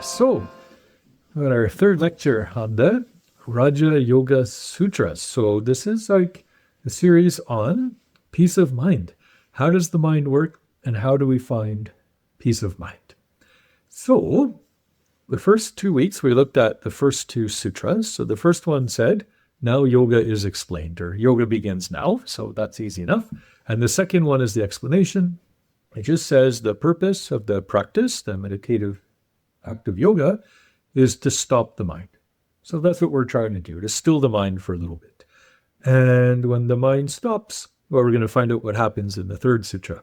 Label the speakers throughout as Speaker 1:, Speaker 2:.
Speaker 1: So, we got our third lecture on the Raja Yoga Sutra. So this is like a series on peace of mind. How does the mind work and how do we find peace of mind? So the first 2 weeks we looked at the first two sutras. So the first one said, now yoga is explained, or yoga begins now. So that's easy enough. And the second one is the explanation. It just says the purpose of the practice, the meditative act of yoga, is to stop the mind. So that's what we're trying to do, to still the mind for a little bit. And when the mind stops, well, we're going to find out what happens in the third sutra.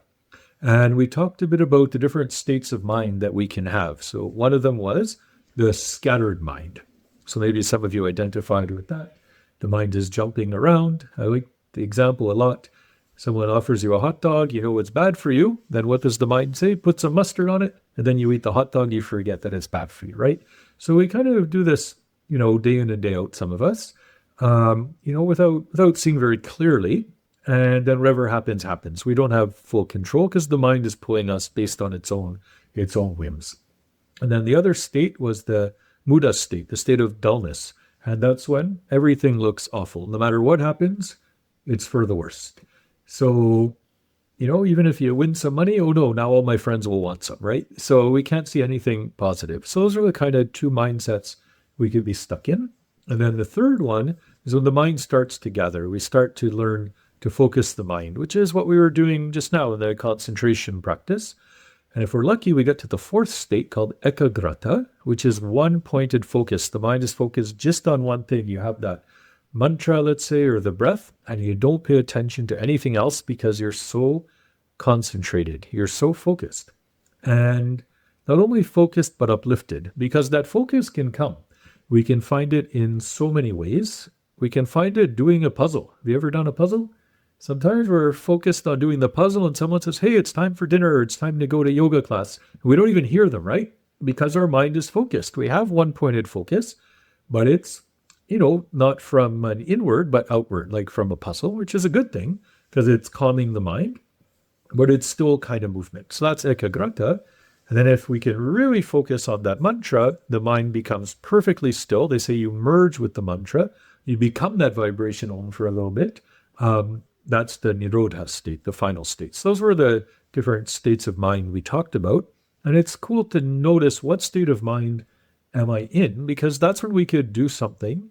Speaker 1: And we talked a bit about the different states of mind that we can have. So one of them was the scattered mind. So maybe some of you identified with that. The mind is jumping around. I like the example a lot. Someone offers you a hot dog, you know it's bad for you. Then what does the mind say? Put some mustard on it, and then you eat the hot dog, you forget that it's bad for you, right? So we kind of do this, day in and day out, some of us, without seeing very clearly. And then whatever happens, happens. We don't have full control because the mind is pulling us based on its own whims. And then the other state was the muda state, the state of dullness. And that's when everything looks awful. No matter what happens, it's for the worst. So, even if you win some money, oh no, now all my friends will want some, right? So we can't see anything positive. So those are the kind of two mindsets we could be stuck in. And then the third one is when the mind starts to gather. We start to learn to focus the mind, which is what we were doing just now in the concentration practice. And if we're lucky, we get to the fourth state called ekagrata, which is one-pointed focus. The mind is focused just on one thing. You have that mantra, let's say, or the breath, and you don't pay attention to anything else because you're so concentrated. You're so focused. And not only focused, but uplifted, because that focus can come. We can find it in so many ways. We can find it doing a puzzle. Have you ever done a puzzle? Sometimes we're focused on doing the puzzle and someone says, hey, it's time for dinner, or it's time to go to yoga class. We don't even hear them, right? Because our mind is focused. We have one-pointed focus, but it's not from an inward, but outward, like from a puzzle, which is a good thing because it's calming the mind, but it's still kind of movement. So that's ekagrata. And then if we can really focus on that mantra, the mind becomes perfectly still. They say you merge with the mantra. You become that vibration on for a little bit. That's the nirodha state, the final state. So those were the different states of mind we talked about. And it's cool to notice what state of mind am I in, because that's when we could do something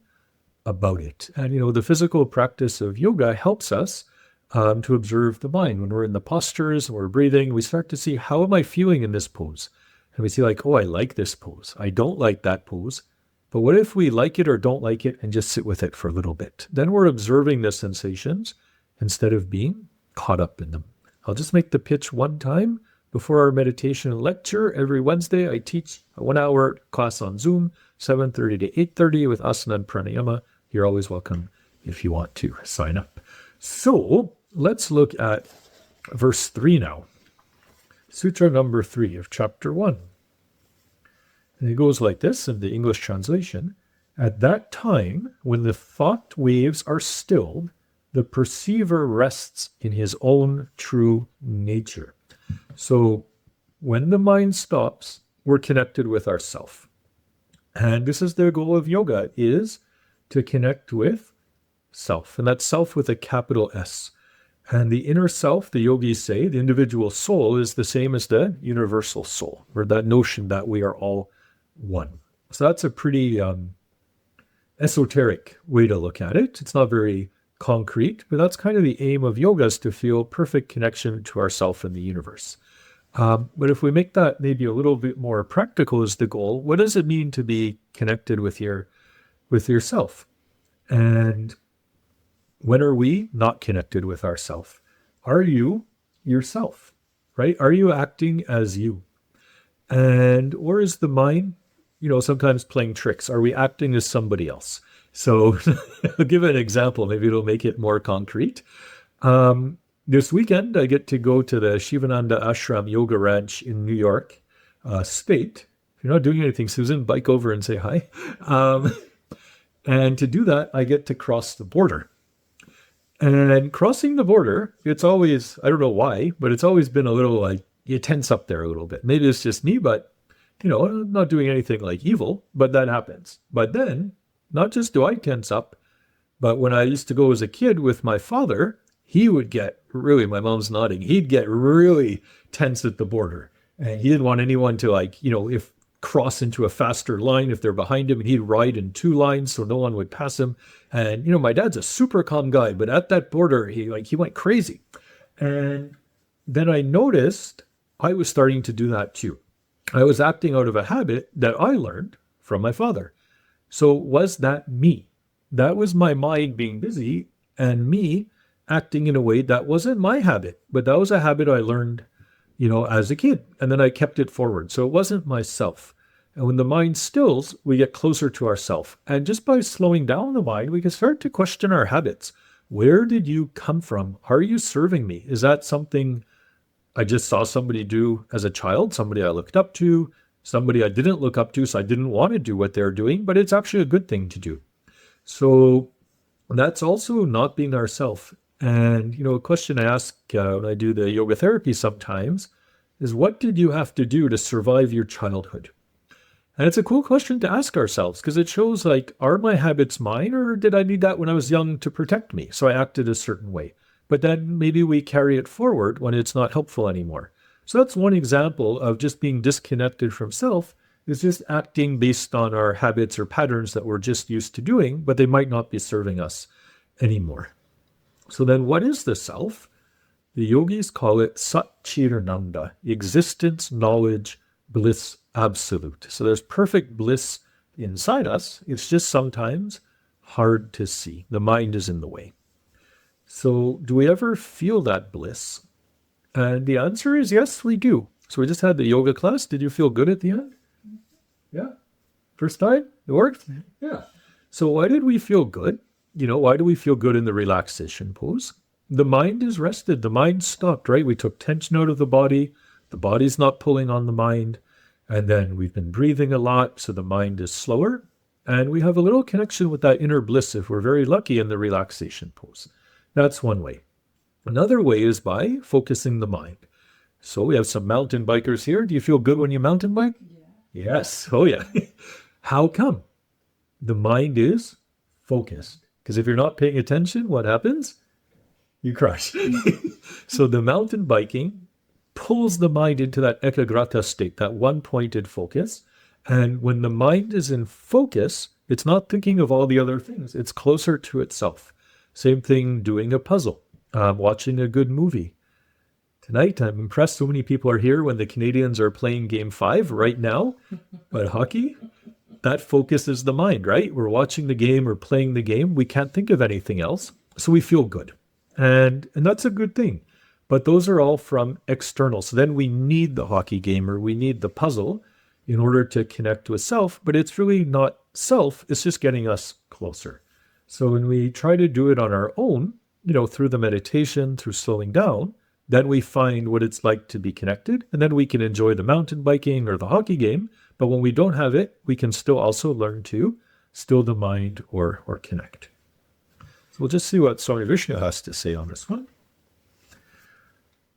Speaker 1: about it. And, the physical practice of yoga helps us to observe the mind. When we're in the postures and we're breathing, we start to see, how am I feeling in this pose? And we see like, oh, I like this pose. I don't like that pose. But what if we like it or don't like it and just sit with it for a little bit? Then we're observing the sensations instead of being caught up in them. I'll just make the pitch one time. Before our meditation lecture, every Wednesday, I teach a 1-hour class on Zoom, 7:30 to 8:30 with asana and pranayama. You're always welcome if you want to sign up. So let's look at verse 3 now. Sutra number 3 of chapter 1. And it goes like this in the English translation. At that time, when the thought waves are stilled, the perceiver rests in his own true nature. So when the mind stops, we're connected with ourself. And this is the goal of yoga, is to connect with self. And that's self with a capital S. And the inner self, the yogis say, the individual soul is the same as the universal soul, or that notion that we are all one. So that's a pretty esoteric way to look at it. It's not very concrete, but that's kind of the aim of yoga, is to feel perfect connection to ourself and the universe. But if we make that maybe a little bit more practical as the goal, what does it mean to be connected with yourself? And when are we not connected with ourself? Are you yourself, right? Are you acting as you? Or is the mind, sometimes playing tricks? Are we acting as somebody else? So I'll give an example. Maybe it'll make it more concrete. This weekend, I get to go to the Shivananda Ashram Yoga Ranch in New York State. If you're not doing anything, Susan, bike over and say hi. And to do that, I get to cross the border. And crossing the border, it's always, I don't know why, but it's always been a little like, you tense up there a little bit. Maybe it's just me, but I'm not doing anything like evil, but that happens. But then, not just do I tense up, but when I used to go as a kid with my father, he would get really, my mom's nodding, he'd get really tense at the border. And he didn't want anyone to if cross into a faster line if they're behind him, and he'd ride in two lines so no one would pass him. And, my dad's a super calm guy, but at that border, he went crazy. And then I noticed I was starting to do that too. I was acting out of a habit that I learned from my father. So was that me? That was my mind being busy and me acting in a way that wasn't my habit, but that was a habit I learned, as a kid. And then I kept it forward. So it wasn't myself. And when the mind stills, we get closer to ourself. And just by slowing down the mind, we can start to question our habits. Where did you come from? Are you serving me? Is that something I just saw somebody do as a child, somebody I looked up to, somebody I didn't look up to, so I didn't want to do what they're doing, but it's actually a good thing to do. So that's also not being ourself. And, a question I ask when I do the yoga therapy sometimes is, what did you have to do to survive your childhood? And it's a cool question to ask ourselves, because it shows, are my habits mine, or did I need that when I was young to protect me? So I acted a certain way. But then maybe we carry it forward when it's not helpful anymore. So that's one example of just being disconnected from self, is just acting based on our habits or patterns that we're just used to doing, but they might not be serving us anymore. So then what is the self? The yogis call it Satchitananda, existence, knowledge, bliss, absolute. So there's perfect bliss inside us. It's just sometimes hard to see. The mind is in the way. So do we ever feel that bliss? And the answer is yes, we do. So we just had the yoga class. Did you feel good at the end? Yeah. First time? It worked? Yeah. So why did we feel good? Why do we feel good in the relaxation pose? The mind is rested. The mind stopped, right? We took tension out of the body. The body's not pulling on the mind. And then we've been breathing a lot, so the mind is slower. And we have a little connection with that inner bliss if we're very lucky in the relaxation pose. That's one way. Another way is by focusing the mind. So we have some mountain bikers here. Do you feel good when you mountain bike? Yeah. Yes. Oh, yeah. How come? The mind is focused. Because if you're not paying attention, what happens? You crash. So the mountain biking pulls the mind into that ekagrata state, that one-pointed focus. And when the mind is in focus, it's not thinking of all the other things. It's closer to itself. Same thing doing a puzzle, watching a good movie. Tonight, I'm impressed so many people are here when the Canadians are playing Game 5 right now. But hockey, that focuses the mind, right? We're watching the game or playing the game. We can't think of anything else. So we feel good. And that's a good thing. But those are all from external. So then we need the hockey game or we need the puzzle in order to connect with self. But it's really not self. It's just getting us closer. So when we try to do it on our own, through the meditation, through slowing down, then we find what it's like to be connected. And then we can enjoy the mountain biking or the hockey game. But when we don't have it, we can still also learn to still the mind or connect. So we'll just see what Swami Vishnu has to say on this one.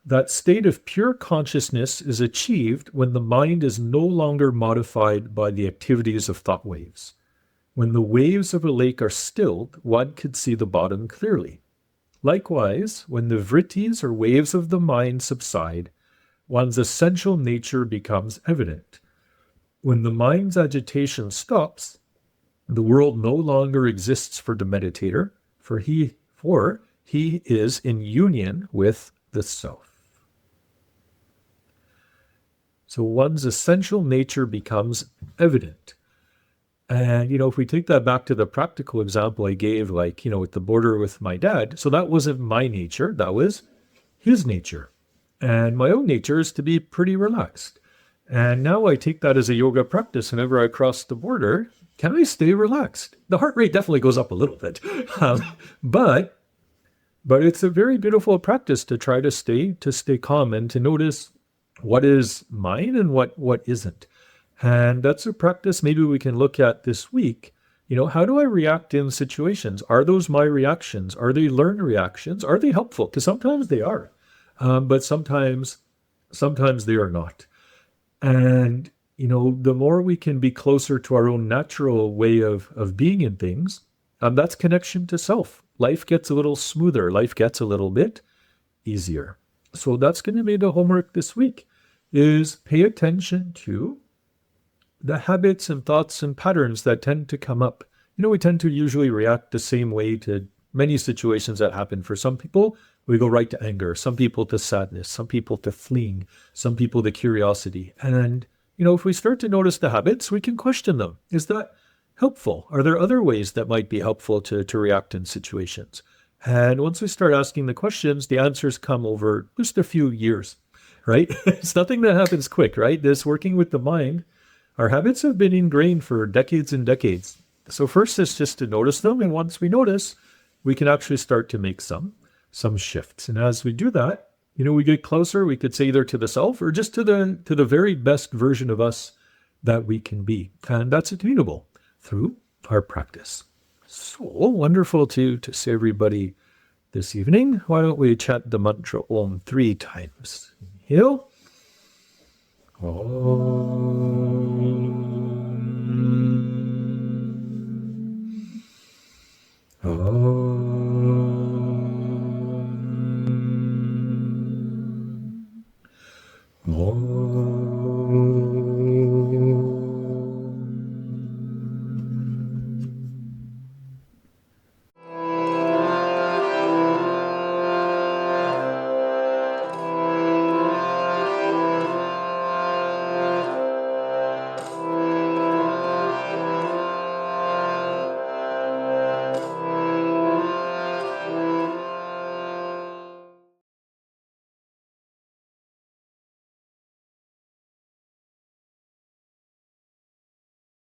Speaker 1: That state of pure consciousness is achieved when the mind is no longer modified by the activities of thought waves. When the waves of a lake are stilled, one could see the bottom clearly. Likewise, when the vrittis or waves of the mind subside, one's essential nature becomes evident. When the mind's agitation stops, the world no longer exists for the meditator, for he is in union with the self. So one's essential nature becomes evident. And, if we take that back to the practical example I gave, at the border with my dad, so that wasn't my nature, that was his nature. And my own nature is to be pretty relaxed. And now I take that as a yoga practice whenever I cross the border. Can I stay relaxed? The heart rate definitely goes up a little bit. But it's a very beautiful practice to try to stay calm and to notice what is mine and what isn't. And that's a practice maybe we can look at this week. How do I react in situations? Are those my reactions? Are they learned reactions? Are they helpful? Because sometimes they are, but sometimes they are not. And, the more we can be closer to our own natural way of being in things, that's connection to self. Life gets a little smoother. Life gets a little bit easier. So that's going to be the homework this week, is pay attention to the habits and thoughts and patterns that tend to come up. We tend to usually react the same way to many situations that happen. For some people, we go right to anger. Some people to sadness. Some people to fleeing. Some people to curiosity. And, if we start to notice the habits, we can question them. Is that helpful? Are there other ways that might be helpful to react in situations? And once we start asking the questions, the answers come over just a few years, right? It's nothing that happens quick, right? This working with the mind, our habits have been ingrained for decades and decades. So first is just to notice them. And once we notice, we can actually start to make some shifts. And as we do that, we get closer, we could say either to the self or just to the very best version of us that we can be. And that's attainable through our practice. So wonderful to see everybody this evening. Why don't we chant the mantra Om 3 times? Inhale. Om.